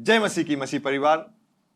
जय मसीह की मसीह परिवार।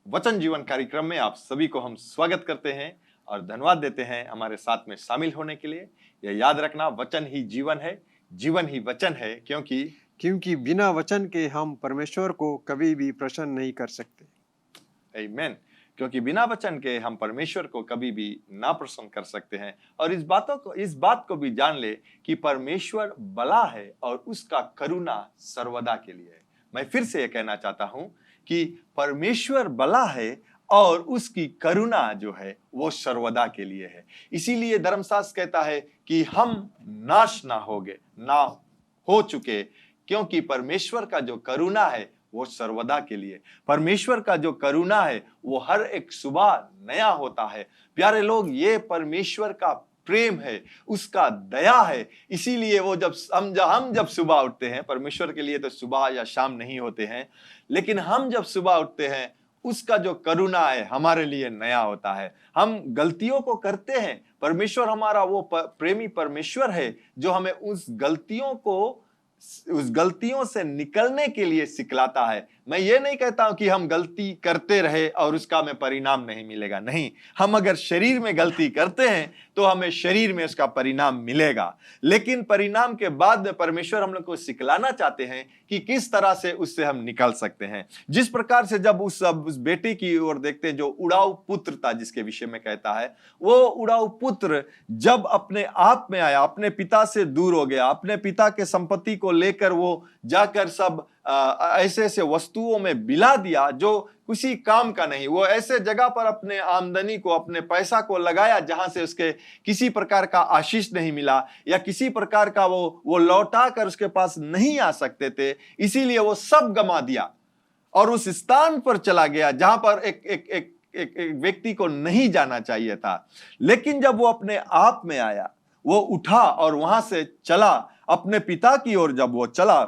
वचन जीवन कार्यक्रम में आप सभी को हम स्वागत करते हैं और धन्यवाद देते हैं हमारे साथ में शामिल होने के लिए। यह याद रखना, वचन ही जीवन है, जीवन ही वचन है, क्योंकि बिना वचन के हम परमेश्वर को कभी भी प्रसन्न नहीं कर सकते। आमीन। क्योंकि बिना वचन के हम परमेश्वर को कभी भी ना प्रसन्न कर सकते हैं। और इस बात को भी जान ले कि परमेश्वर भला है और उसका करुणा सर्वदा के लिए है। मैं फिर से यह कहना चाहता हूं कि परमेश्वर भला है और उसकी करुणा जो है वो सर्वदा के लिए है। इसीलिए धर्मशास्त्र कहता है कि हम नाश ना हो चुके, क्योंकि परमेश्वर का जो करुणा है वो सर्वदा के लिए। परमेश्वर का जो करुणा है वो हर एक सुबह नया होता है। प्यारे लोग, ये परमेश्वर का प्रेम है, उसका दया है। इसीलिए वो हम जब सुबह उठते हैं, परमेश्वर के लिए तो सुबह या शाम नहीं होते हैं, लेकिन हम जब सुबह उठते हैं उसका जो करुणा है हमारे लिए नया होता है। हम गलतियों को करते हैं, परमेश्वर हमारा वो प्रेमी परमेश्वर है जो हमें उस गलतियों से निकलने के लिए सिखलाता है। मैं ये नहीं कहता हूं कि हम गलती करते रहे और उसका हमें परिणाम नहीं मिलेगा। नहीं, हम अगर शरीर में गलती करते हैं तो हमें शरीर में उसका परिणाम मिलेगा, लेकिन परिणाम के बाद में परमेश्वर हम लोग को सिखलाना चाहते हैं कि किस तरह से उससे हम निकल सकते हैं। जिस प्रकार से जब उस बेटे की ओर देखते हैं जो उड़ाऊ पुत्र था, जिसके विषय में कहता है, वो उड़ाऊ पुत्र जब अपने आप में आया, अपने पिता से दूर हो गया, अपने पिता के संपत्ति को लेकर वो जाकर सब ऐसे ऐसे वस्तुओं में बिला दिया जो किसी काम का नहीं। वो ऐसे जगह पर अपने आमदनी को, अपने पैसा को लगाया जहां से उसके किसी प्रकार का आशीष नहीं मिला, या किसी प्रकार का वो लौटा कर उसके पास नहीं आ सकते थे। इसीलिए वो सब गमा दिया और उस स्थान पर चला गया जहां पर एक व्यक्ति को नहीं जाना चाहिए था। लेकिन जब वो अपने आप में आया, वो उठा और वहां से चला अपने पिता की ओर। जब वो चला,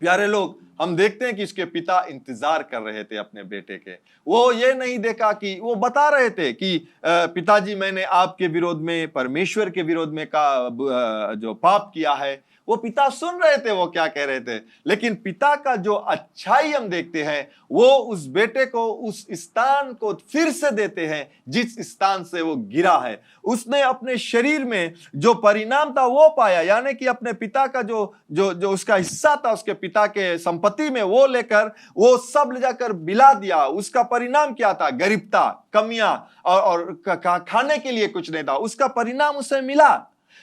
प्यारे लोग, हम देखते हैं कि इसके पिता इंतजार कर रहे थे अपने बेटे के। वो ये नहीं देखा कि वो बता रहे थे कि पिताजी, मैंने आपके विरोध में, परमेश्वर के विरोध में जो पाप किया है। वो पिता सुन रहे थे वो क्या कह रहे थे, लेकिन पिता का जो अच्छाई हम देखते हैं वो उस बेटे को उस स्थान को फिर से देते हैं जिस स्थान से वो गिरा है। उसने अपने शरीर में जो परिणाम था वो पाया, यानी कि अपने पिता का जो उसका हिस्सा था उसके पिता के संपत्ति में, वो लेकर वो सब ले जाकर बिला दिया। उसका परिणाम क्या था? गरीबता, कमियां और खाने के लिए कुछ नहीं था। उसका परिणाम उसे मिला।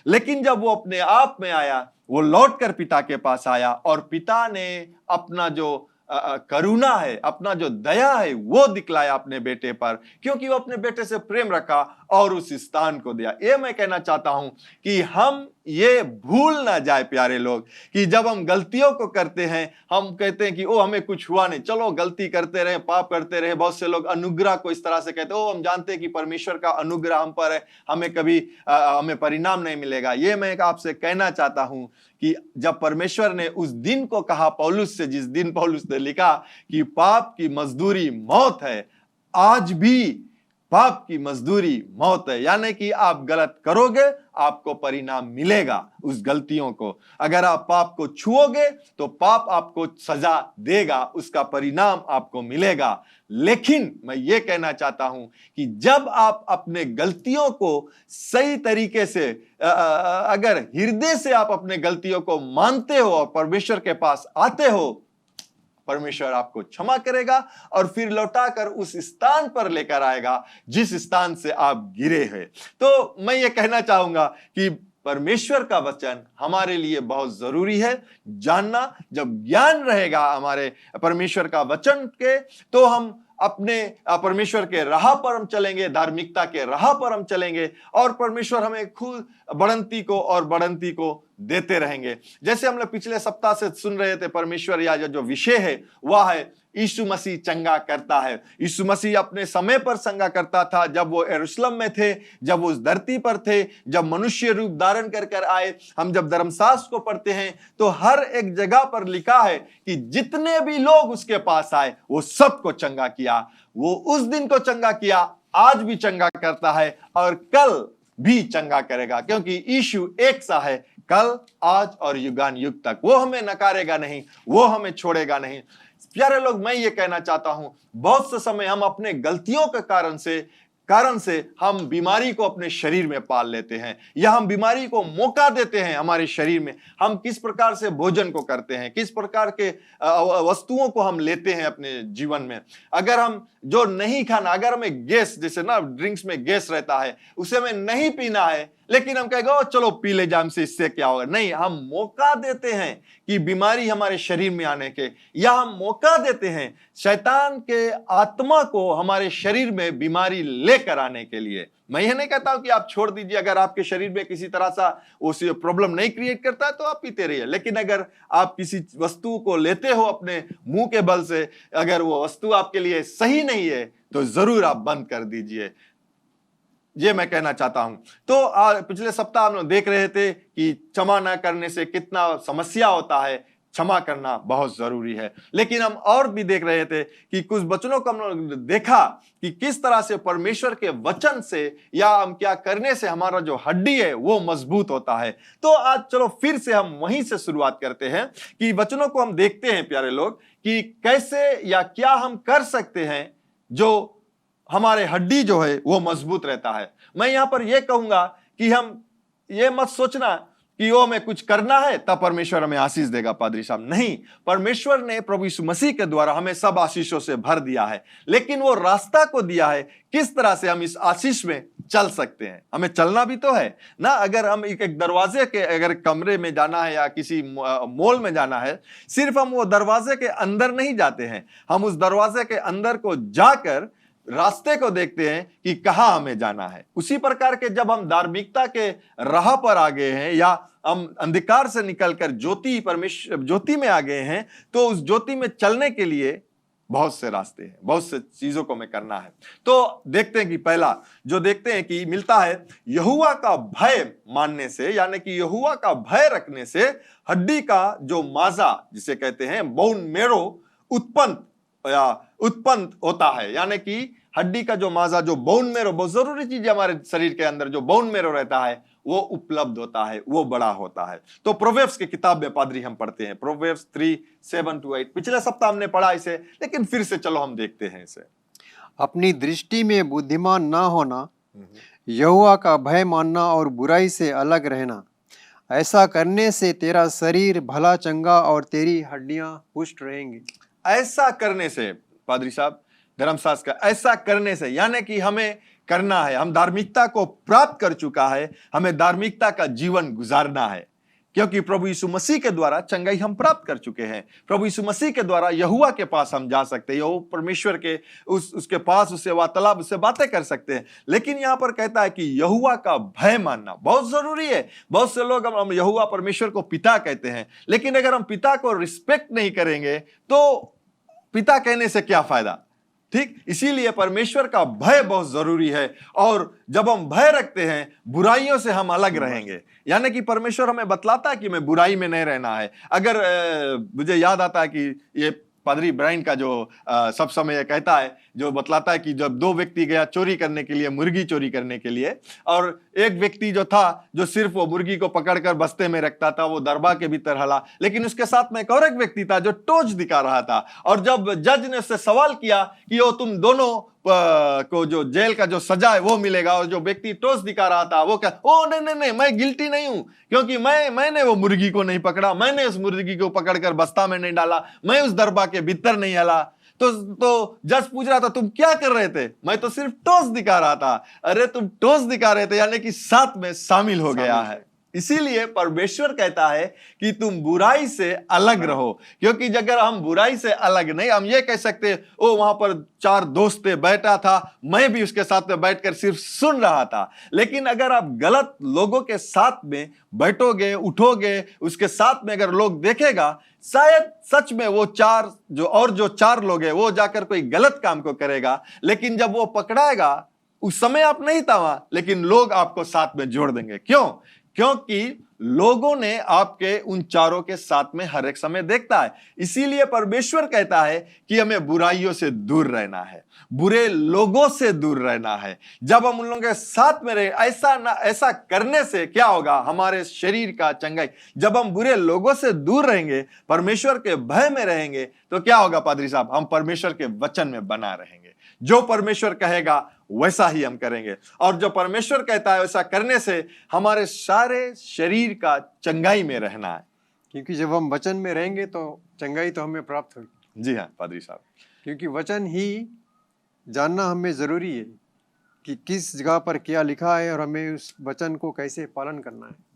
लेकिन जब वो अपने आप में आया, वो लौटकर पिता के पास आया और पिता ने अपना जो करुणा है, अपना जो दया है वो दिखलाया अपने बेटे पर, क्योंकि वो अपने बेटे से प्रेम रखा और उस स्थान को दिया। ये मैं कहना चाहता हूं कि हम ये भूल ना जाए प्यारे लोग, कि जब हम गलतियों को करते हैं, हम कहते हैं कि ओ हमें कुछ हुआ नहीं, चलो गलती करते रहे, पाप करते रहे। बहुत से लोग अनुग्रह को इस तरह से कहते हैं, ओ हम जानते हैं कि परमेश्वर का अनुग्रह हम पर है, हमें कभी हमें परिणाम नहीं मिलेगा। ये मैं आपसे कहना चाहता हूं कि जब परमेश्वर ने उस दिन को कहा पौलुस से, जिस दिन पौलुस ने लिखा कि पाप की मजदूरी मौत है, आज भी पाप की मजदूरी मौत है। यानी कि आप गलत करोगे, आपको परिणाम मिलेगा उस गलतियों को। अगर आप पाप को छुओगे तो पाप आपको सजा देगा, उसका परिणाम आपको मिलेगा। लेकिन मैं ये कहना चाहता हूं कि जब आप अपने गलतियों को सही तरीके से, अगर हृदय से आप अपने गलतियों को मानते हो और परमेश्वर के पास आते हो, परमेश्वर आपको क्षमा करेगा और फिर लौटाकर उस स्थान पर लेकर आएगा जिस स्थान से आप गिरे हैं। तो मैं ये कहना चाहूंगा कि परमेश्वर का वचन हमारे लिए बहुत जरूरी है जानना। जब ज्ञान रहेगा हमारे परमेश्वर का वचन के, तो हम अपने परमेश्वर के राह पर हम चलेंगे, धार्मिकता के राह पर हम चलेंगे और परमेश्वर हमें खुद बढ़ंती को देते रहेंगे। जैसे हम लोग पिछले सप्ताह से सुन रहे थे, परमेश्वर या जो विषय है वह है यीशु मसीह चंगा करता है। यीशु मसीह अपने समय पर चंगा करता था, जब वो यरूशलेम में थे, जब वो उस धरती पर थे, जब मनुष्य रूप धारण कर आए। हम जब धर्मशास्त्र को पढ़ते हैं तो हर एक जगह पर लिखा है कि जितने भी लोग उसके पास आए वो सबको चंगा किया। वो उस दिन को चंगा किया, आज भी चंगा करता है और कल भी चंगा करेगा, क्योंकि यीशु एक सा है, कल, आज और युगान युग तक। वो हमें नकारेगा नहीं, वो हमें छोड़ेगा नहीं। प्यारे लोग, मैं ये कहना चाहता हूं, बहुत से समय हम अपने गलतियों के कारण से हम बीमारी को अपने शरीर में पाल लेते हैं, या हम बीमारी को मौका देते हैं हमारे शरीर में। हम किस प्रकार से भोजन को करते हैं, किस प्रकार के वस्तुओं को हम लेते हैं अपने जीवन में। अगर हम जो नहीं खाना, अगर हमें गैस, जैसे ना ड्रिंक्स में गैस रहता है, उसे हमें नहीं पीना है, लेकिन हम कहेंगे ओ चलो पी ले जाम से, इससे क्या होगा। नहीं, हम मौका देते हैं कि बीमारी हमारे शरीर में आने के, या हम मौका देते हैं शैतान के आत्मा को हमारे शरीर में बीमारी लेकर आने के लिए। मैं यह नहीं कहता हूं कि आप छोड़ दीजिए, अगर आपके शरीर में किसी तरह सा उस प्रॉब्लम नहीं क्रिएट करता है तो आप पीते रहिए। लेकिन अगर आप किसी वस्तु को लेते हो अपने मुंह के बल से, अगर वो वस्तु आपके लिए सही नहीं है तो जरूर आप बंद कर दीजिए। ये मैं कहना चाहता हूं। तो पिछले सप्ताह हम लोग देख रहे थे कि क्षमा न करने से कितना समस्या होता है। क्षमा करना बहुत जरूरी है। लेकिन हम और भी देख रहे थे कि कुछ वचनों को हम लोग देखा कि किस तरह से परमेश्वर के वचन से या हम क्या करने से हमारा जो हड्डी है वो मजबूत होता है। तो आज चलो फिर से हम वहीं से शुरुआत करते हैं कि वचनों को हम देखते हैं प्यारे लोग, कि कैसे या क्या हम कर सकते हैं जो हमारे हड्डी जो है वो मजबूत रहता है। मैं यहां पर यह कहूंगा कि हम ये मत सोचना कि वो हमें कुछ करना है तब परमेश्वर हमें आशीष देगा पादरी साहब। नहीं, परमेश्वर ने प्रभु यीशु मसीह के द्वारा हमें सब आशीषों से भर दिया है, लेकिन वो रास्ता को दिया है किस तरह से हम इस आशीष में चल सकते हैं। हमें चलना भी तो है ना। अगर हम एक दरवाजे के अगर कमरे में जाना है या किसी मॉल में जाना है, सिर्फ हम वो दरवाजे के अंदर नहीं जाते हैं, हम उस दरवाजे के अंदर को जाकर रास्ते को देखते हैं कि कहां हमें जाना है। उसी प्रकार के जब हम धार्मिकता के राह पर आ गए हैं या हम अंधकार से निकलकर ज्योति में आ गए हैं, तो उस ज्योति में चलने के लिए बहुत से रास्ते हैं, बहुत से चीजों को हमें करना है। तो देखते हैं कि पहला जो देखते हैं कि मिलता है, यहोवा का भय मानने से, यानी कि यहोवा का भय रखने से हड्डी का जो माजा जिसे कहते हैं बोन मेरो उत्पन्न होता है। यानी कि हड्डी का जो माजा, जो बोन मेरो, बहुत जरूरी चीज है हमारे शरीर के अंदर, जो बोन मेरो रहता है वो उपलब्ध होता है, वो बड़ा होता है। तो प्रोवेर्ब्स की किताब में पादरी हम पढ़ते हैं, प्रोवेर्ब्स 3:7-8। पिछले सप्ताह हमने पढ़ा इसे, लेकिन फिर से चलो हम देखते हैं इसे। अपनी दृष्टि में बुद्धिमान ना होना, यहोवा का भय मानना और बुराई से अलग रहना, ऐसा करने से तेरा शरीर भला चंगा और तेरी हड्डियां पुष्ट रहेंगी। ऐसा करने से पादरी साहब, धर्मशास्त्र का ऐसा करने से, यानी कि हमें करना है, हम धार्मिकता को प्राप्त कर चुका है, हमें धार्मिकता का जीवन गुजारना है, क्योंकि प्रभु यीशु मसीह के द्वारा चंगाई हम प्राप्त कर चुके हैं। प्रभु यीशु मसीह के द्वारा यहोवा के पास हम जा सकते हैं, यहोवा परमेश्वर के उसके पास, उससे वार्तालाप, उससे बातें कर सकते हैं। लेकिन यहां पर कहता है कि यहोवा का भय मानना बहुत जरूरी है। बहुत से लोग हम यहोवा परमेश्वर को पिता कहते हैं, लेकिन अगर हम पिता को रिस्पेक्ट नहीं करेंगे तो पिता कहने से क्या फायदा। ठीक, इसीलिए परमेश्वर का भय बहुत जरूरी है। और जब हम भय रखते हैं, बुराइयों से हम अलग रहेंगे। यानी कि परमेश्वर हमें बतलाता है कि मैं बुराई में नहीं रहना है। अगर मुझे याद आता है कि ये पादरी ब्राइन का जो सब समय कहता है, जो बतलाता है कि जब दो व्यक्ति गया चोरी करने के लिए, मुर्गी चोरी करने के लिए, और एक व्यक्ति जो था जो सिर्फ वो मुर्गी को पकड़कर बस्ते में रखता था, वो दरबा के भीतर हला, लेकिन उसके साथ में एक और एक व्यक्ति था जो टोच दिखा रहा था। और जब जज ने उससे सवाल किया कि वो तुम दोनों को जो जेल का जो सजा है वो मिलेगा, और जो व्यक्ति टोच दिखा रहा था वो क्या, ओ नहीं, मैं गिल्टी नहीं हूं, क्योंकि मैंने वो मुर्गी को नहीं पकड़ा, मैंने उस मुर्गी को पकड़कर बस्ता में नहीं डाला, मैं उस दरबा के भीतर नहीं हला। तो जज पूछ रहा था तुम क्या कर रहे थे? मैं तो सिर्फ टोस दिखा रहा था। अरे तुम टोस दिखा रहे थे, यानी कि साथ में शामिल हो गया है। इसीलिए परमेश्वर कहता है कि तुम बुराई से अलग रहो, क्योंकि अगर हम बुराई से अलग नहीं, हम ये कह सकते ओ वहां पर 4 दोस्त थे, बैठा था, मैं भी उसके साथ में बैठकर सिर्फ सुन रहा था। लेकिन अगर आप गलत लोगों के साथ में बैठोगे, उठोगे, उसके साथ में अगर लोग देखेगा, शायद सच में वो 4 लोग हैं वो जाकर कोई गलत काम को करेगा, लेकिन जब वो पकड़ाएगा उस समय आप नहीं था वहां, लेकिन लोग आपको साथ में जोड़ देंगे। क्यों? क्योंकि लोगों ने आपके उन चारों के साथ में हर एक समय देखता है। इसीलिए परमेश्वर कहता है कि हमें बुराइयों से दूर रहना है, बुरे लोगों से दूर रहना है। जब हम उन लोगों के साथ में रहे, ऐसा करने से क्या होगा? हमारे शरीर का चंगाई। जब हम बुरे लोगों से दूर रहेंगे, परमेश्वर के भय में रहेंगे, तो क्या होगा पादरी साहब? हम परमेश्वर के वचन में बना रहेंगे। जो परमेश्वर कहेगा वैसा ही हम करेंगे, और जो परमेश्वर कहता है वैसा करने से हमारे सारे शरीर का चंगाई में रहना है। क्योंकि जब हम वचन में रहेंगे तो चंगाई तो हमें प्राप्त होगी। जी हाँ पादरी साहब, क्योंकि वचन ही जानना हमें जरूरी है कि किस जगह पर क्या लिखा है और हमें उस वचन को कैसे पालन करना है।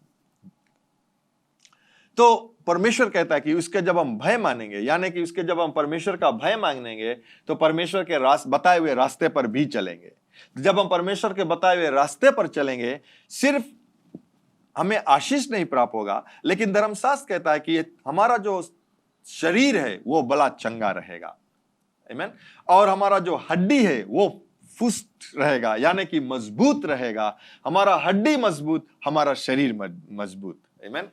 तो परमेश्वर कहता है कि उसके जब हम भय मानेंगे, यानी कि उसके जब हम परमेश्वर का भय मांगेंगे, तो परमेश्वर के बताए हुए रास्ते पर भी चलेंगे। जब हम परमेश्वर के बताए हुए रास्ते पर चलेंगे, सिर्फ हमें आशीष नहीं प्राप्त होगा, लेकिन धर्मशास्त्र कहता है कि हमारा जो शरीर है वो बड़ा चंगा रहेगा। आमीन। और हमारा जो हड्डी है वो फुस्त रहेगा, यानी कि मजबूत रहेगा। हमारा हड्डी मजबूत, हमारा शरीर मजबूत। आमीन।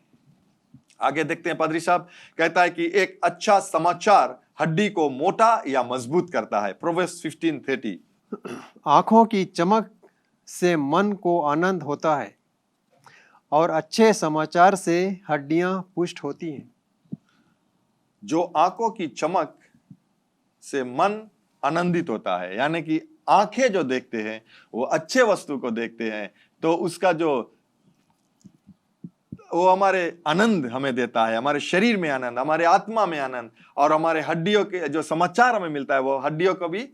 आगे देखते हैं पादरी साहब, कहता है कि एक अच्छा समाचार हड्डी को मोटा या मजबूत करता है। प्रोवर्ब्स 15:30। आंखों की चमक से मन को आनंद होता है और अच्छे समाचार से हड्डियां पुष्ट होती हैं। जो आंखों की चमक से मन आनंदित होता है, यानी कि आंखें जो देखते हैं वो अच्छे वस्तु को देखते हैं, तो उसका जो वो हमारे आनंद हमें देता है, हमारे शरीर में आनंद, हमारे आत्मा में आनंद, और हमारे हड्डियों के जो समाचार हमें मिलता है वो हड्डियों को भी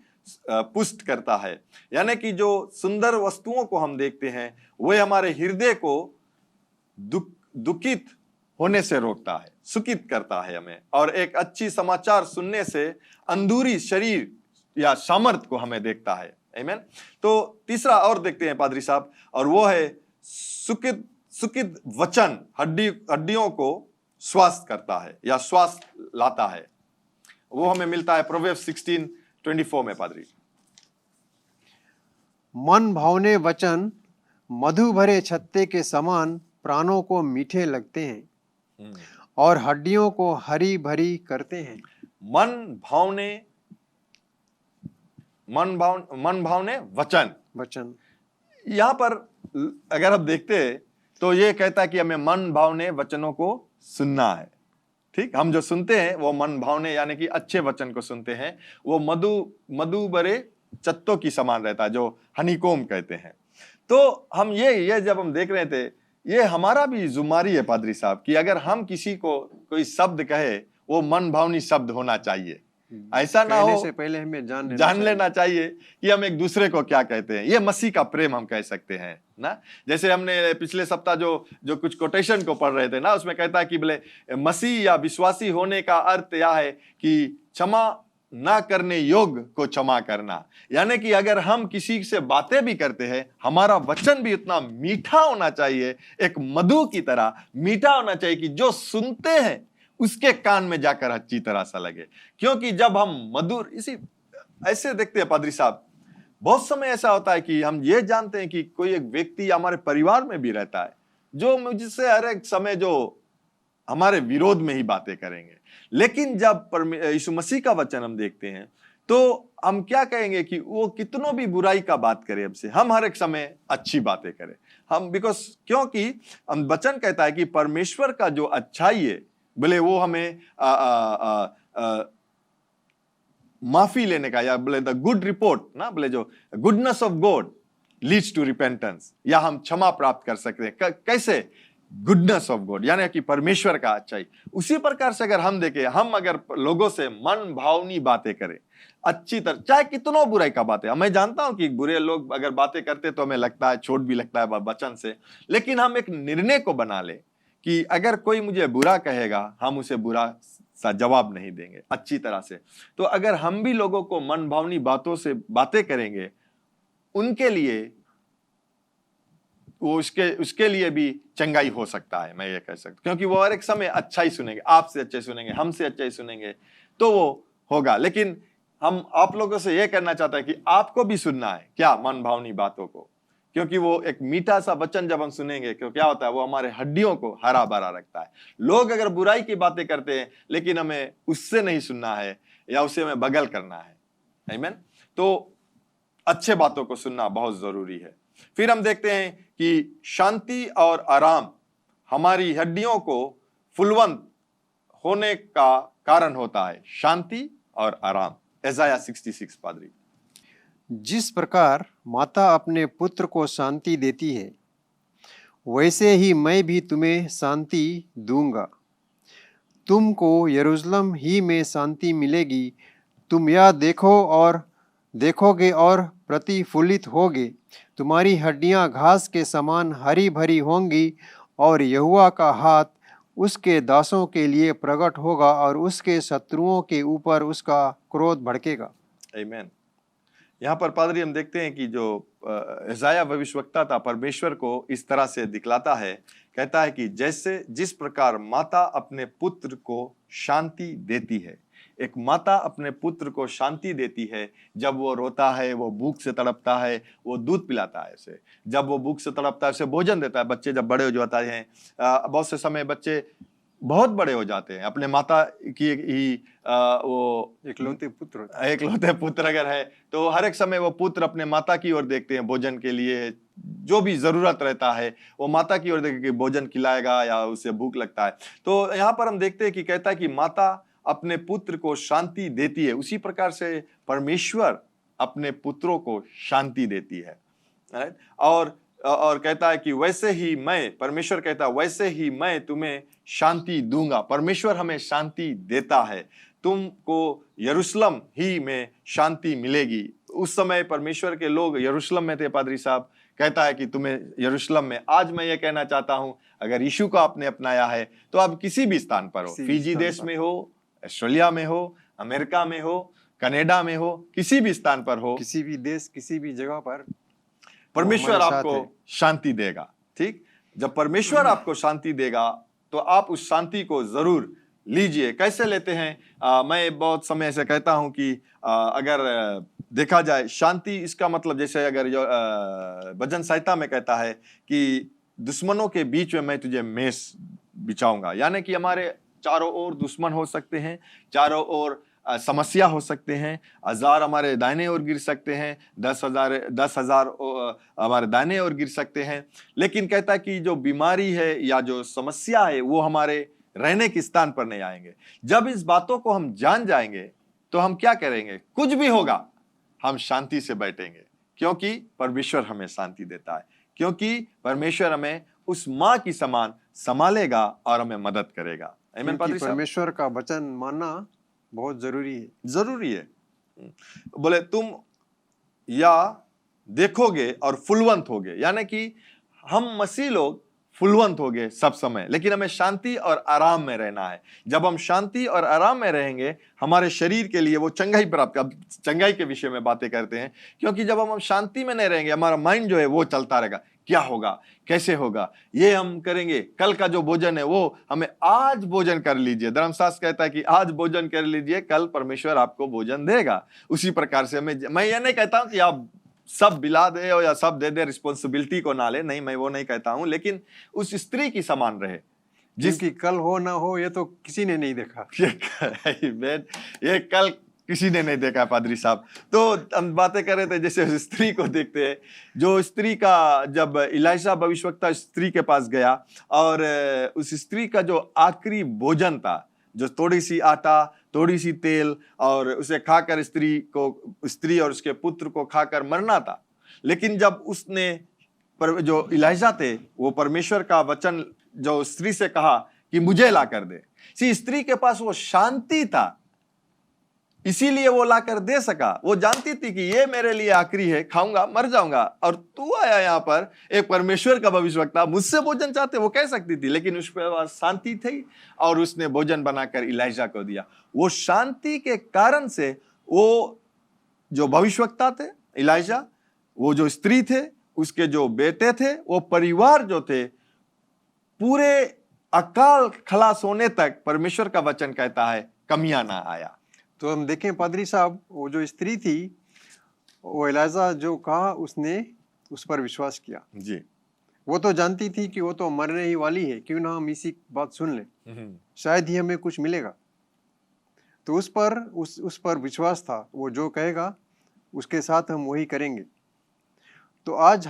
पुष्ट करता है। यानी कि जो सुंदर वस्तुओं को हम देखते हैं वे हमारे हृदय को दुखित होने से रोकता है, सुखित करता है हमें, और एक अच्छी समाचार सुनने से अंदरूनी शरीर या सामर्थ को हमें देखता है। आमीन। तो तीसरा और देखते हैं पादरी साहब, और वो है सुखित वचन हड्डियों को स्वास्थ्य करता है या स्वास्थ्य लाता है। वो हमें मिलता है प्रोवर्ब्स 16:24 में पादरी। मन भावने वचन मधु भरे छत्ते के समान प्राणों को मीठे लगते हैं और हड्डियों को हरी भरी करते हैं। मन भावने वचन यहां पर अगर आप देखते हैं तो ये कहता है कि हमें मन भावने वचनों को सुनना है। ठीक, हम जो सुनते हैं वो मन भावने यानी कि अच्छे वचन को सुनते हैं। वो मधु भरे चत्तों की समान रहता है, जो हनीकोम कहते हैं। तो हम ये जब हम देख रहे थे, ये हमारा भी जुम्मेदारी है पादरी साहब कि अगर हम किसी को कोई शब्द कहे वो मन भावनी शब्द होना चाहिए। ऐसा ना हो से पहले हमें जान लेना चाहिए कि हम एक दूसरे को क्या कहते हैं। ये मसीह का प्रेम हम कह सकते हैं ना। जैसे हमने पिछले सप्ताह जो कुछ कोटेशन को पढ़ रहे थे ना, उसमें कहता है कि बोले मसीह या विश्वासी होने का अर्थ यह है कि क्षमा ना करने योग्य को क्षमा करना। यानी कि अगर हम किसी से बातें भी करते हैं, हमारा वचन भी उतना मीठा होना चाहिए, एक मधु की तरह मीठा होना चाहिए कि जो सुनते हैं उसके कान में जाकर अच्छी तरह सा लगे। क्योंकि जब हम मधुर ऐसे देखते हैं पादरी साहब, बहुत समय ऐसा होता है कि हम ये जानते हैं कि कोई एक व्यक्ति हमारे परिवार में भी रहता है जो मुझसे हर एक समय जो हमारे विरोध में ही बातें करेंगे, लेकिन जब यीशु मसीह का वचन हम देखते हैं तो हम क्या कहेंगे कि वो कितनों भी बुराई का बात करे हमसे, हम हर एक समय अच्छी बातें करें। हम क्योंकि हम वचन कहता है कि परमेश्वर का जो अच्छाई है, बोले वो हमें माफी लेने का, या बोले द गुड रिपोर्ट ना, बोले जो goodness of God leads to repentance, या हम क्षमा प्राप्त कर सकते हैं। कैसे? गुडनेस ऑफ गॉड, यानी कि परमेश्वर का अच्छाई। उसी प्रकार से अगर हम देखें, हम अगर लोगों से मन भावनी बातें करें अच्छी तरह, चाहे कितनों बुराई का बात है। मैं जानता हूं कि बुरे लोग अगर बातें करते तो हमें लगता है, चोट भी लगता है वचन से, लेकिन हम एक निर्णय को बना ले कि अगर कोई मुझे बुरा कहेगा, हम उसे बुरा सा जवाब नहीं देंगे, अच्छी तरह से। तो अगर हम भी लोगों को मन भावनी बातों से बातें करेंगे, उनके लिए वो उसके लिए भी चंगाई हो सकता है, मैं ये कह सकता हूं। क्योंकि वो हर एक समय अच्छा ही सुनेंगे, आपसे अच्छे सुनेंगे, हमसे अच्छा ही सुनेंगे, तो वो होगा। लेकिन हम आप लोगों से ये करना चाहते हैं कि आपको भी सुनना है क्या मन भावनी बातों को, क्योंकि वो एक मीठा सा वचन जब हम सुनेंगे तो क्या होता है, वो हमारे हड्डियों को हरा भरा रखता है। लोग अगर बुराई की बातें करते हैं लेकिन हमें उससे नहीं सुनना है या उसे हमें बगल करना है, आमीन, तो अच्छे बातों को सुनना बहुत जरूरी है। फिर हम देखते हैं कि शांति और आराम हमारी हड्डियों को फुलवंत होने का कारण होता है। शांति और आराम, यशायाह 66 पादरी। जिस प्रकार माता अपने पुत्र को शांति देती है, वैसे ही मैं भी तुम्हें शांति दूंगा। तुमको यरूशलेम ही में शांति मिलेगी। तुम यह देखोगे और प्रतिफुल्लित होगे। तुम्हारी हड्डियां घास के समान हरी भरी होंगी और यहोवा का हाथ उसके दासों के लिए प्रकट होगा और उसके शत्रुओं के ऊपर उसका क्रोध भड़केगा। आमीन। यहाँ पर पादरी हम देखते हैं कि जो यशायाह भविष्यवक्ता था, परमेश्वर को इस तरह से दिखलाता है, कहता है कि जैसे जिस प्रकार माता अपने पुत्र को शांति देती है, एक माता अपने पुत्र को शांति देती है जब वो रोता है, वो भूख से तड़पता है, वो दूध पिलाता है उसे, जब वो भूख से तड़पता है उसे भोजन देता है। बच्चे जब बड़े हो जाते हैं, बहुत से समय बच्चे बहुत बड़े हो जाते हैं, अपने माता की ही वो इकलौते पुत्र एकलौते पुत्र अगर है तो हर एक समय वो पुत्र अपने माता की ओर देखते हैं, भोजन के लिए जो भी जरूरत रहता है वो माता की ओर देख के भोजन खिलाएगा या उसे भूख लगता है। तो यहाँ पर हम देखते हैं कि कहता है कि माता अपने पुत्र को शांति देती है, उसी प्रकार से परमेश्वर अपने पुत्रों को शांति देती है। और कहता है कि वैसे ही मैं, परमेश्वर कहता है वैसे ही मैं तुम्हें शांति दूंगा। परमेश्वर हमें शांति देता है, तुमको यरूशलेम ही में शांति मिलेगी। उस समय परमेश्वर के लोग यरूशलेम में थे पादरी साहब, कहता है कि तुम्हें यरूशलेम में। आज मैं ये कहना चाहता हूं, अगर यीशु को आपने अपनाया है तो आप किसी भी स्थान पर हो, फिजी देश में हो, ऑस्ट्रेलिया में हो, अमेरिका में हो, कनाडा में हो, किसी भी स्थान पर हो, किसी भी देश, किसी भी जगह पर परमेश्वर आपको शांति देगा। ठीक, जब परमेश्वर आपको शांति देगा तो आप उस शांति को जरूर लीजिए। कैसे लेते हैं? मैं बहुत समय से कहता हूं कि अगर देखा जाए शांति, इसका मतलब जैसे अगर भजन संहिता में कहता है कि दुश्मनों के बीच में मैं तुझे मेष बिछाऊंगा, यानी कि हमारे चारों ओर दुश्मन हो सकते हैं, चारों ओर समस्या हो सकते हैं, 1000 हमारे दाहिने ओर गिर सकते हैं, 10,000 हमारे दाहिने ओर गिर सकते हैं, लेकिन कहता है कि जो बीमारी है या जो समस्या है वो हमारे रहने के स्थान पर नहीं आएंगे। जब इस बातों को हम जान जाएंगे तो हम क्या करेंगे? कुछ भी होगा हम शांति से बैठेंगे, क्योंकि परमेश्वर हमें शांति देता है, क्योंकि परमेश्वर हमें उस माँ की समान संभालेगा और हमें मदद करेगा। आमीन पादरी साहब। परमेश्वर का वचन मानना बहुत जरूरी है। बोले तुम या देखोगे और फुलवंत होगे, यानी कि हम मसीह लोग फुलवंत होगे सब समय, लेकिन हमें शांति और आराम में रहना है। जब हम शांति और आराम में रहेंगे, हमारे शरीर के लिए वो चंगाई प्राप्त। अब चंगाई के विषय में बातें करते हैं, क्योंकि जब हम शांति में नहीं रहेंगे, हमारा माइंड जो है वो चलता रहेगा, क्या होगा, कैसे होगा, ये हम करेंगे, कल का जो भोजन है वो हमें आज भोजन कर लीजिए। धर्मशास्त्र कहता है कि आज भोजन कर लीजिए, कल परमेश्वर आपको भोजन देगा। उसी प्रकार से मैं ये नहीं कहता हूं कि आप सब बिला दे या सब दे दे, रिस्पॉन्सिबिलिटी को ना ले, नहीं, मैं वो नहीं कहता हूं, लेकिन उस स्त्री की समान रहे जिसकी कल हो ना हो ये तो किसी ने नहीं देखा। ये कल किसी ने नहीं देखा पादरी साहब। तो हम बातें कर रहे थे जैसे उस स्त्री को देखते हैं, जो स्त्री का, जब इलाइशा भविष्यवक्ता स्त्री के पास गया और उस स्त्री का जो आखिरी भोजन था, जो थोड़ी सी आटा, थोड़ी सी तेल, और उसे खाकर स्त्री और उसके पुत्र को खाकर मरना था, लेकिन जब उसने जो इलाइशा थे वो परमेश्वर का वचन जो स्त्री से कहा कि मुझे ला कर दे, स्त्री के पास वो शांति था, इसीलिए वो लाकर दे सका। वो जानती थी कि ये मेरे लिए आखिरी है, खाऊंगा मर जाऊंगा, और तू आया यहाँ पर एक परमेश्वर का भविष्यवक्ता, मुझसे भोजन चाहते, वो कह सकती थी, लेकिन उस पर शांति थी और उसने भोजन बनाकर इलाइशा को दिया। वो शांति के कारण से वो जो भविष्यवक्ता थे इलाइशा, वो जो स्त्री थे, उसके जो बेटे थे, वो परिवार जो थे, पूरे अकाल खलास होने तक परमेश्वर का वचन कहता है कमियां ना आया। तो हम देखें पादरी साहब, वो जो स्त्री थी, वो एलिजा जो कहा उसने उस पर विश्वास किया। जी। वो तो जानती थी कि वो तो मरने ही वाली है, क्यों ना हम इसी बात सुन लें, शायद ही हमें कुछ मिलेगा। तो उस पर विश्वास था, वो जो कहेगा उसके साथ हम वही करेंगे। तो आज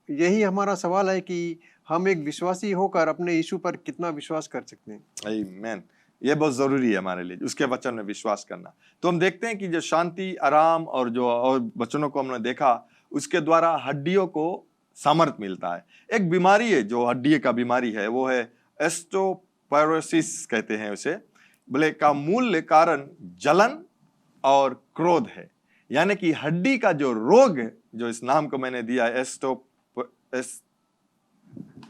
यही हमारा सवाल है कि हम एक विश्वासी होकर अपने यीशु पर कितना विश्वास कर सकते हैं। आमीन। ये बहुत जरूरी है हमारे लिए, उसके वचन में विश्वास करना। तो हम देखते हैं कि जो शांति, आराम और वचनों को हमने देखा, उसके द्वारा हड्डियों को सामर्थ मिलता है। एक बीमारी है जो हड्डी का बीमारी है, वो है ऑस्टियोपोरोसिस कहते हैं उसे। बोले का मूल कारण जलन और क्रोध है। यानी कि हड्डी का जो रोग है, जो इस नाम को मैंने दिया है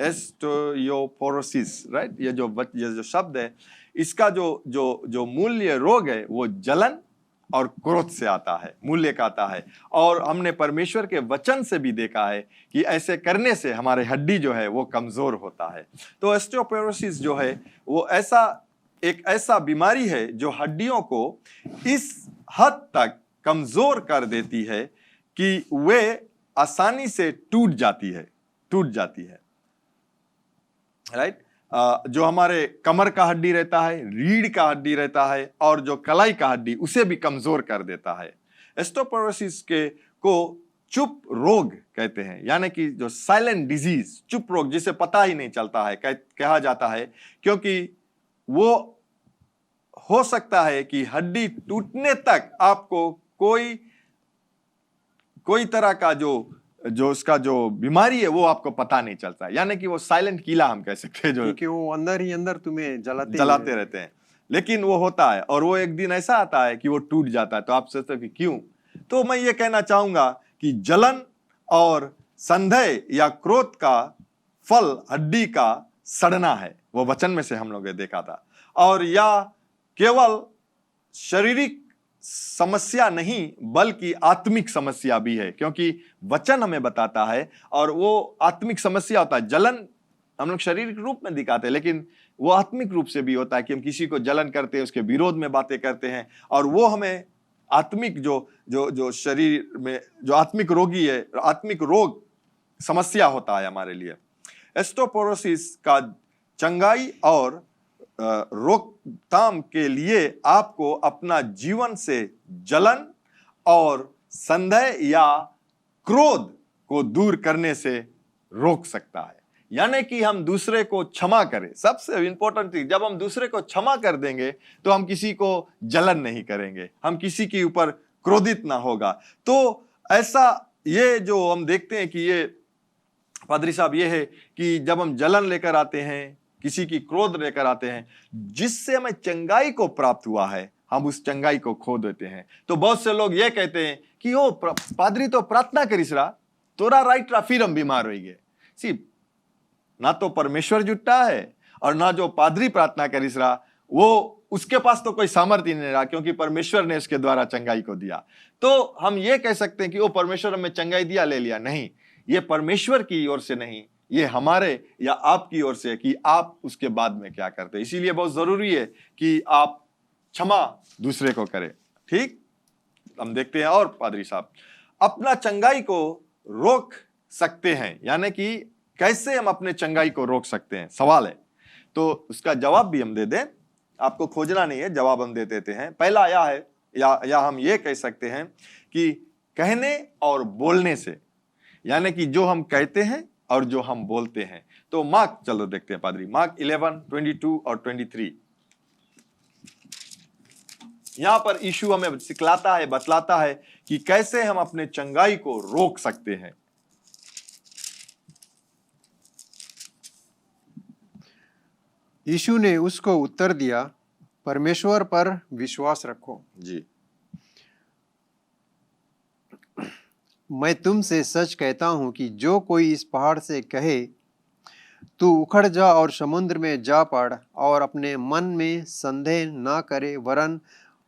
एस्टोयोपोरोसिस, राइट, ये जो शब्द है, इसका जो मूल्य रोग है वो जलन और क्रोध से आता है, मूल्य का आता है। और हमने परमेश्वर के वचन से भी देखा है कि ऐसे करने से हमारे हड्डी जो है वो कमजोर होता है। तो ऑस्टियोपोरोसिस जो है वो एक ऐसा बीमारी है जो हड्डियों को इस हद तक कमजोर कर देती है कि वे आसानी से टूट जाती है, राइट। जो हमारे कमर का हड्डी रहता है, रीढ़ का हड्डी रहता है, और जो कलाई का हड्डी, उसे भी कमजोर कर देता है। ऑस्टियोपोरोसिस को चुप रोग कहते हैं, यानी कि जो साइलेंट डिजीज, चुप रोग, जिसे पता ही नहीं चलता है, कहा जाता है, क्योंकि वो हो सकता है कि हड्डी टूटने तक आपको कोई तरह का जो उसका जो बीमारी है वो आपको पता नहीं चलता है। यानी कि वो साइलेंट कीला हम कह सकते हैं, जो क्योंकि वो अंदर ही अंदर तुम्हें जलाते रहते हैं, लेकिन वो होता है। और वो एक दिन ऐसा आता है कि वो टूट जाता है। तो आप सोचते हो कि क्यों? तो मैं ये कहना चाहूंगा कि जलन और संदेह या क्रोध का फल हड्डी का सड़ना है। वो वचन में से हम लोग ने देखा था। और या केवल शारीरिक समस्या नहीं, बल्कि आत्मिक समस्या भी है, क्योंकि वचन हमें बताता है। और वो आत्मिक समस्या होता है। जलन हम लोग शारीरिक रूप में दिखाते हैं, लेकिन वो आत्मिक रूप से भी होता है कि हम किसी को जलन करते हैं, उसके विरोध में बातें करते हैं, और वो हमें आत्मिक जो शरीर में जो आत्मिक रोगी है, आत्मिक रोग समस्या होता है हमारे लिए। ऑस्टियोपोरोसिस का चंगाई और रोकथाम के लिए आपको अपना जीवन से जलन और संदेह या क्रोध को दूर करने से रोक सकता है। यानी कि हम दूसरे को क्षमा करें। सबसे इंपॉर्टेंट चीज, जब हम दूसरे को क्षमा कर देंगे तो हम किसी को जलन नहीं करेंगे, हम किसी के ऊपर क्रोधित ना होगा। तो ऐसा ये जो हम देखते हैं कि ये पादरी साहब, ये है कि जब हम जलन लेकर आते हैं, किसी की क्रोध लेकर आते हैं, जिससे हमें चंगाई को प्राप्त हुआ है, हम उस चंगाई को खो देते हैं। तो बहुत से लोग ये कहते हैं कि ओ पादरी तो प्रार्थना करिस रहा, तोरा राइट रहा, फिर हम बीमार हो गए। सी, ना तो परमेश्वर जुटता है और ना जो पादरी प्रार्थना करिस रहा, वो उसके पास तो कोई सामर्थ्य नहीं रहा, क्योंकि परमेश्वर ने उसके द्वारा चंगाई को दिया। तो हम ये कह सकते हैं कि वो परमेश्वर हमें चंगाई दिया, ले लिया। नहीं, ये परमेश्वर की ओर से नहीं, ये हमारे या आपकी ओर से, कि आप उसके बाद में क्या करते हैं। इसीलिए बहुत जरूरी है कि आप क्षमा दूसरे को करें। ठीक, हम देखते हैं। और पादरी साहब अपना चंगाई को रोक सकते हैं, यानी कि कैसे हम अपने चंगाई को रोक सकते हैं, सवाल है। तो उसका जवाब भी हम दे दें, आपको खोजना नहीं है, जवाब हम दे देते हैं। पहला यह है, या हम ये कह सकते हैं कि कहने और बोलने से, यानी कि जो हम कहते हैं और जो हम बोलते हैं। तो मार्क, चलो देखते हैं पादरी, मार्क 11:22 और 23। यहां पर यीशु हमें सिखलाता है, बतलाता है कि कैसे हम अपने चंगाई को रोक सकते हैं। यीशु ने उसको उत्तर दिया, परमेश्वर पर विश्वास रखो। जी, मैं तुमसे सच कहता हूं कि जो कोई इस पहाड़ से कहे तू उखड़ जा और समुद्र में जा पड़, और अपने मन में संदेह ना करे, वरन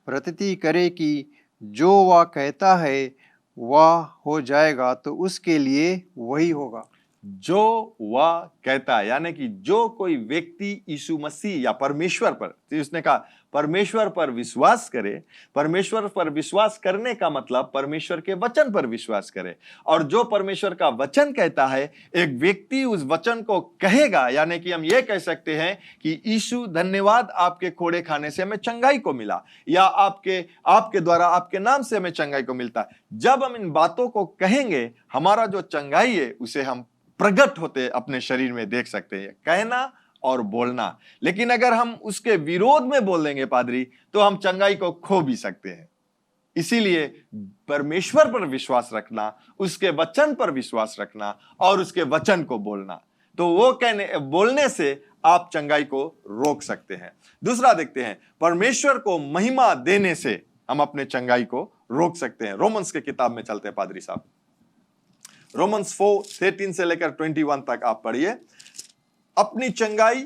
प्रतीति करे कि जो वह कहता है वह हो जाएगा, तो उसके लिए वही होगा। जो वह कहता है, यानी कि जो कोई व्यक्ति यीशु मसीह या परमेश्वर पर, तो उसने कहा परमेश्वर पर विश्वास करे। परमेश्वर पर विश्वास करने का मतलब परमेश्वर के वचन पर विश्वास करे, और जो परमेश्वर का वचन कहता है एक व्यक्ति उस वचन को कहेगा। यानी कि हम ये कह सकते हैं कि यीशु धन्यवाद, आपके कोड़े खाने से हमें चंगाई को मिला, या आपके द्वारा आपके नाम से हमें चंगाई को मिलता है। जब हम इन बातों को कहेंगे, हमारा जो चंगाई है उसे हम प्रकट होते अपने शरीर में देख सकते हैं, कहना और बोलना। लेकिन अगर हम उसके विरोध में बोल देंगे पादरी, तो हम चंगाई को खो भी सकते हैं। इसीलिए परमेश्वर पर विश्वास रखना, उसके वचन पर विश्वास रखना और उसके वचन को बोलना, तो वो बोलने से आप चंगाई को रोक सकते हैं। दूसरा देखते हैं, परमेश्वर को महिमा देने से हम अपने चंगाई को रोक सकते हैं। रोमन्स के किताब में चलते हैं पादरी साहब, रोमन्स 4:13 से लेकर 21 तक आप पढ़िए। अपनी चंगाई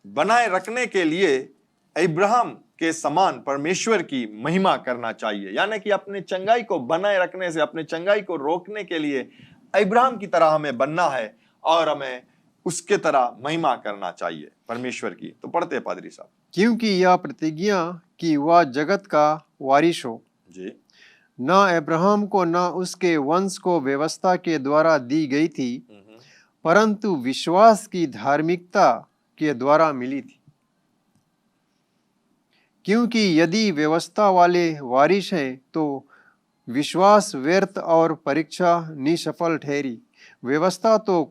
बनाए रखने के लिए अब्राहम के समान परमेश्वर की महिमा करना चाहिए। यानी कि अपने चंगाई को बनाए रखने से, अपने चंगाई को रोकने के लिए अब्राहम की तरह हमें बनना है और हमें उसके तरह महिमा करना चाहिए परमेश्वर की। तो पढ़ते हैं पादरी साहब। क्योंकि यह प्रतिज्ञा कि वह जगत का वारिस हो, जी, न अब्राहम को न उसके वंश को व्यवस्था के द्वारा दी गई थी, परंतु विश्वास की धार्मिकता के द्वारा मिली थी। क्योंकि यदि व्यवस्था वाले वारिस हैं तो विश्वास व्यर्थ और परीक्षा निष्फल ठहरी। व्यवस्था तो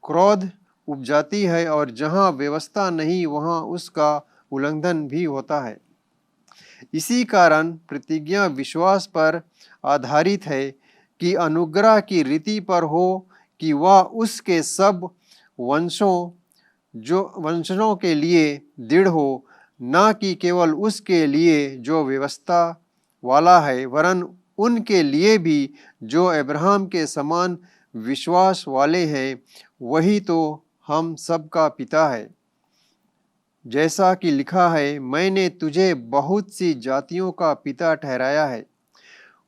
क्रोध उपजाती है, और जहाँ व्यवस्था नहीं वहाँ उसका उल्लंघन भी होता है। इसी कारण प्रतिज्ञा विश्वास पर आधारित है कि अनुग्रह की रीति पर हो कि वह उसके सब वंशों के लिए दृढ़ हो, न कि केवल उसके लिए जो व्यवस्था वाला है, वरन उनके लिए भी जो अब्राहम के समान विश्वास वाले हैं। वही तो हम सबका पिता है। जैसा कि लिखा है, मैंने तुझे बहुत सी जातियों का पिता ठहराया है।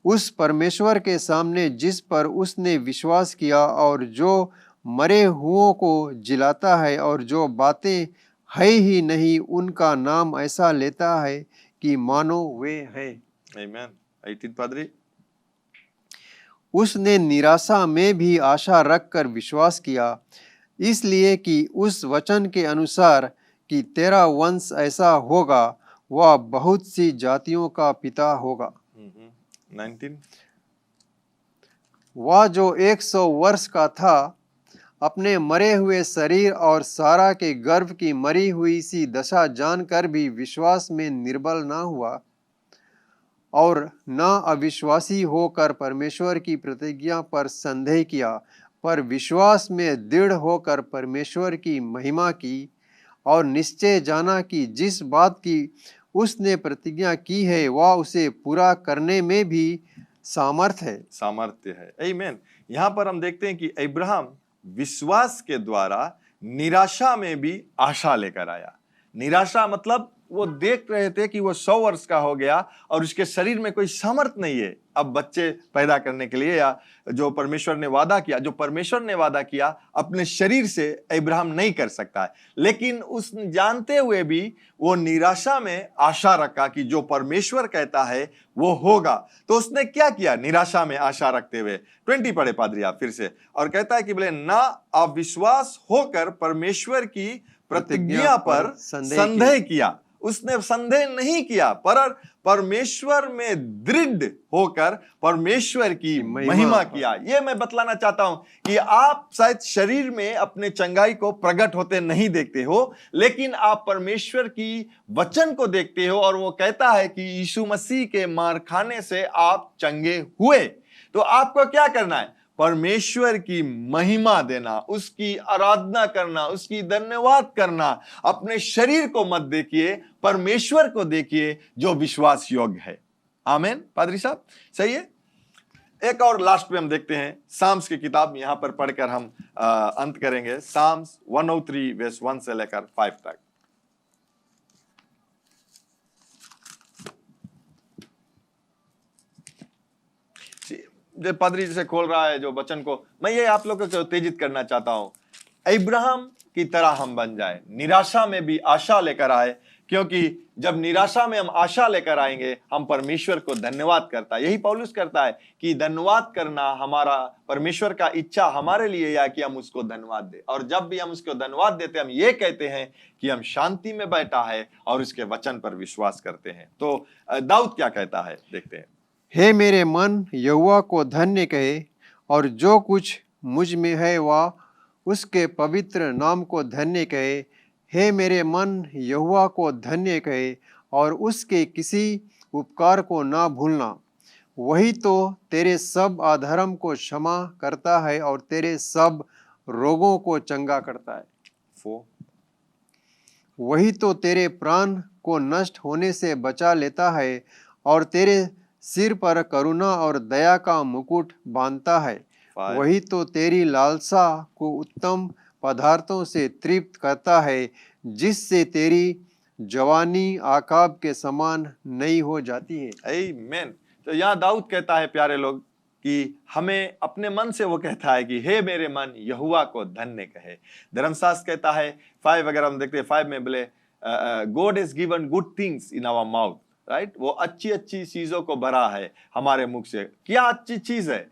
उस परमेश्वर के सामने जिस पर उसने विश्वास किया, और जो मरे हुओं को जिलाता है, और जो बातें है ही नहीं उनका नाम ऐसा लेता है कि मानो वे हैं। आमीन। 18 पादरी। उसने निराशा में भी आशा रखकर विश्वास किया, इसलिए कि उस वचन के अनुसार कि तेरा वंश ऐसा होगा, वह बहुत सी जातियों का पिता होगा। 19। वह जो 100 वर्ष का था, अपने मरे हुए शरीर और सारा के गर्भ की मरी हुई सी दशा जानकर भी विश्वास में निर्बल न हुआ, और न अविश्वासी होकर परमेश्वर की प्रतिज्ञा पर संदेह किया, पर विश्वास में दृढ़ होकर परमेश्वर की महिमा की, और निश्चय जाना कि जिस बात की उसने प्रतिज्ञा की है वह उसे पूरा करने में भी सामर्थ्य है। आमीन। यहाँ पर हम देखते हैं कि अब्राहम विश्वास के द्वारा निराशा में भी आशा लेकर आया। निराशा मतलब वो देख रहे थे कि वो 100 वर्ष का हो गया और उसके शरीर में कोई सामर्थ नहीं है अब बच्चे पैदा करने के लिए, या जो परमेश्वर ने वादा किया अपने शरीर से अब्राहम नहीं कर सकता है। लेकिन उस जानते हुए भी वो निराशा में आशा रखा कि जो परमेश्वर कहता है वो होगा। तो उसने क्या किया? निराशा में आशा रखते हुए 20 पढ़े पादरी आप फिर से, और कहता है कि बोले ना अविश्वास होकर परमेश्वर की प्रतिज्ञा पर संदेह किया। उसने संदेह नहीं किया, पर परमेश्वर में दृढ़ होकर परमेश्वर की महिमा किया। ये मैं बतलाना चाहता हूं कि आप शायद शरीर में अपने चंगाई को प्रकट होते नहीं देखते हो, लेकिन आप परमेश्वर की वचन को देखते हो, और वो कहता है कि यीशु मसीह के मार खाने से आप चंगे हुए। तो आपको क्या करना है? परमेश्वर की महिमा देना, उसकी आराधना करना, उसकी धन्यवाद करना। अपने शरीर को मत देखिए, परमेश्वर को देखिए जो विश्वास योग्य है। आमीन पादरी साहब, सही है। एक और लास्ट में हम देखते हैं साम्स की किताब, यहां पर पढ़कर हम अंत करेंगे। साम्स 103 वर्स 1 से लेकर 5 तक। जो पादरी जिसे खोल रहा है जो वचन को, मैं ये आप लोगों को उत्तेजित करना चाहता हूं, अब्राहम की तरह हम बन जाए, निराशा में भी आशा लेकर आए, क्योंकि जब निराशा में हम आशा लेकर आएंगे हम परमेश्वर को धन्यवाद करता है। यही पौलुस करता है कि धन्यवाद करना हमारा, परमेश्वर का इच्छा हमारे लिए या कि हम उसको धन्यवाद दें। और जब भी हम उसको धन्यवाद देते हैं हम ये कहते हैं कि हम शांति में बैठा है और उसके वचन पर विश्वास करते हैं। तो दाऊद क्या कहता है, देखते हैं। हे मेरे मन यहोवा को धन्य कहे, और जो कुछ मुझ में है वह उसके पवित्र नाम को धन्य कहे। हे मेरे मन यहोवा को धन्य कहे, और उसके किसी उपकार को ना भूलना। वही तो तेरे सब अधर्म को क्षमा करता है और तेरे सब रोगों को चंगा करता है। वही तो तेरे प्राण को नष्ट होने से बचा लेता है और तेरे सिर पर करुणा और दया का मुकुट बांधता है। वही तो तेरी लालसा को उत्तम पदार्थों से तृप्त करता है, जिससे तेरी जवानी आकाब के समान नई हो जाती है। आमीन। तो यहाँ दाऊद कहता है प्यारे लोग कि हमें अपने मन से वो कहता है कि हे मेरे मन यहोवा को धन्य कहे। धर्मशास्त्र कहता है 5 अगर हम देखते हैं 5 में बोले God has given good things in our mouth, right. वो अच्छी अच्छी चीजों को भरा है हमारे मुख से। क्या अच्छी चीज है?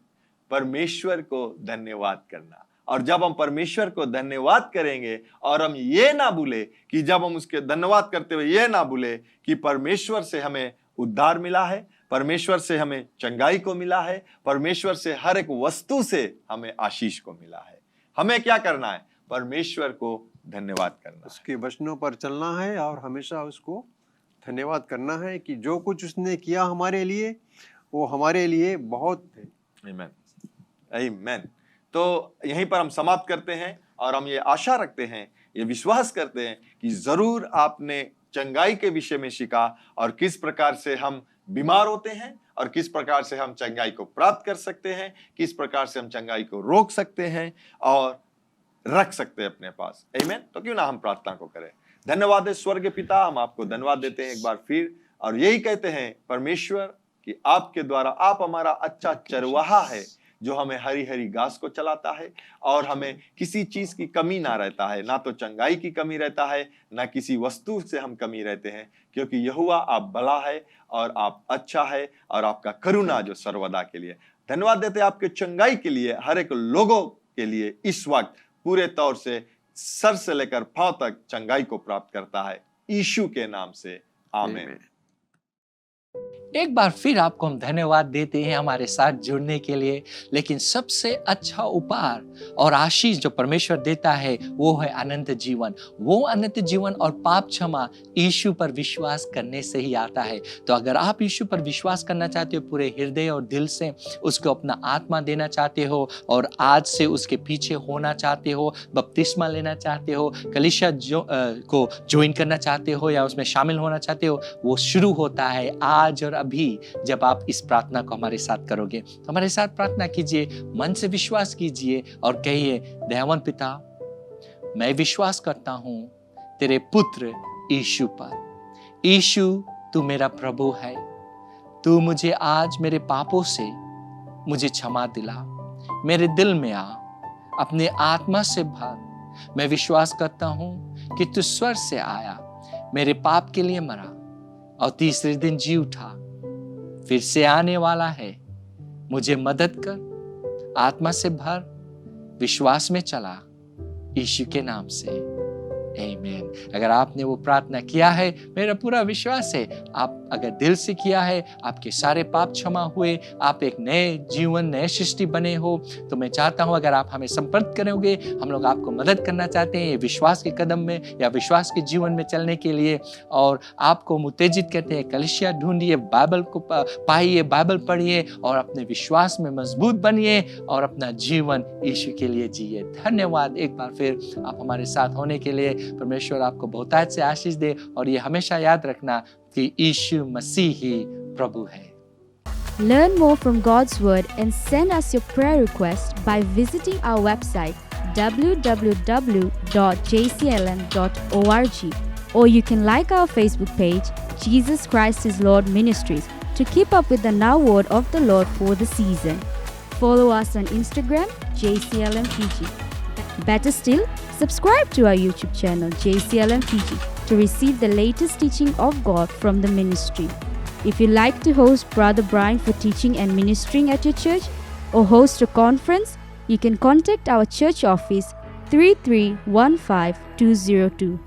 परमेश्वर को धन्यवाद करना। और जब हम परमेश्वर को धन्यवाद करेंगे और हम ये ना भूले कि जब हम उसके धन्यवाद करते हुए ये ना भूले कि परमेश्वर से हमें उद्धार मिला है, परमेश्वर से हमें चंगाई को मिला है, परमेश्वर से हर एक वस्तु से हमें आशीष को मिला है, हमें क्या करना है? परमेश्वर को धन्यवाद करना, उसके वचनों पर चलना है और हमेशा उसको धन्यवाद करना है कि जो कुछ उसने किया हमारे लिए वो हमारे लिए बहुत थे। आमीन, आमीन। तो यहीं पर हम समाप्त करते हैं और हम ये आशा रखते हैं, ये विश्वास करते हैं कि जरूर आपने चंगाई के विषय में सीखा और किस प्रकार से हम बीमार होते हैं और किस प्रकार से हम चंगाई को प्राप्त कर सकते हैं, किस प्रकार से हम चंगाई को रोक सकते हैं और रख सकते हैं अपने पास। आमीन। तो क्यों ना हम प्रार्थना को करें। धन्यवाद है स्वर्ग पिता, हम आपको धन्यवाद देते हैं एक बार फिर और यही कहते हैं परमेश्वर कि आपके द्वारा आप हमारा अच्छा चरवाहा है जो हमें हरी हरी घास को चलाता है और हमें किसी चीज की कमी ना रहता है, ना तो चंगाई की कमी रहता है, ना किसी वस्तु से हम कमी रहते हैं, क्योंकि यहोवा आप भला है और आप अच्छा है और आपका करुणा जो सर्वदा के लिए। धन्यवाद देते हैं आपके चंगाई के लिए, हर एक लोगों के लिए इस वक्त पूरे तौर से सर से लेकर पांव तक चंगाई को प्राप्त करता है, यीशु के नाम से आमीन। एक बार फिर आपको हम धन्यवाद देते हैं हमारे साथ जुड़ने के लिए। लेकिन सबसे अच्छा उपहार और आशीष जो परमेश्वर देता है वो है अनंत जीवन। वो अनंत जीवन और पाप क्षमा यीशु पर विश्वास करने से ही आता है। तो अगर आप यीशु पर विश्वास करना चाहते हो, पूरे हृदय और दिल से उसको अपना आत्मा देना चाहते हो और आज से उसके पीछे होना चाहते हो, बपतिस्मा लेना चाहते हो, कलीसिया को ज्वाइन करना चाहते हो या उसमें शामिल होना चाहते हो, वो शुरू होता है आज और अभी जब आप इस प्रार्थना को हमारे साथ करोगे। तो हमारे साथ प्रार्थना कीजिए, मन से विश्वास कीजिए और कहिए, दयावान पिता, मैं विश्वास करता हूं तेरे पुत्र यीशु पर। यीशु, तू मेरा प्रभु है। तू मुझे आज मेरे पापों से मुझे क्षमा दिला, मेरे दिल में आ, अपने आत्मा से भर। मैं विश्वास करता हूं कि तू स्वर्ग से आया, मेरे पाप के लिए मरा और तीसरे दिन जी उठा, फिर से आने वाला है। मुझे मदद कर, आत्मा से भर, विश्वास में चला, यीशु के नाम से, आमीन। अगर आपने वो प्रार्थना किया है, मेरा पूरा विश्वास है आप अगर दिल से किया है, आपके सारे पाप क्षमा हुए, आप एक नए जीवन, नए सृष्टि बने हो। तो मैं चाहता हूं अगर आप हमें संपर्क करोगे, हम लोग आपको मदद करना चाहते हैं ये विश्वास के कदम में या विश्वास के जीवन में चलने के लिए। और आपको उत्तेजित करते हैं, कलीसिया ढूंढिए, बाइबल को पाइए, बाइबल पढ़िए और अपने विश्वास में मजबूत बनिए और अपना जीवन यीशु के लिए जिए। धन्यवाद एक बार फिर आप हमारे साथ होने के लिए। परमेश्वर आपको बहुतायत से आशीष दे और ये हमेशा याद रखना कि यीशु मसीह ही प्रभु है। Learn more from God's Word and send us your prayer request by visiting our website www.jclm.org, or you can like our Facebook page, Jesus Christ is Lord Ministries, to keep up with the now word of the Lord for the season. Follow us on Instagram, JCLMPG. Better still, subscribe to our YouTube channel, JCLMPG, to receive the latest teaching of God from the ministry. If you like to host Brother Brian for teaching and ministering at your church, or host a conference, you can contact our church office 3315202.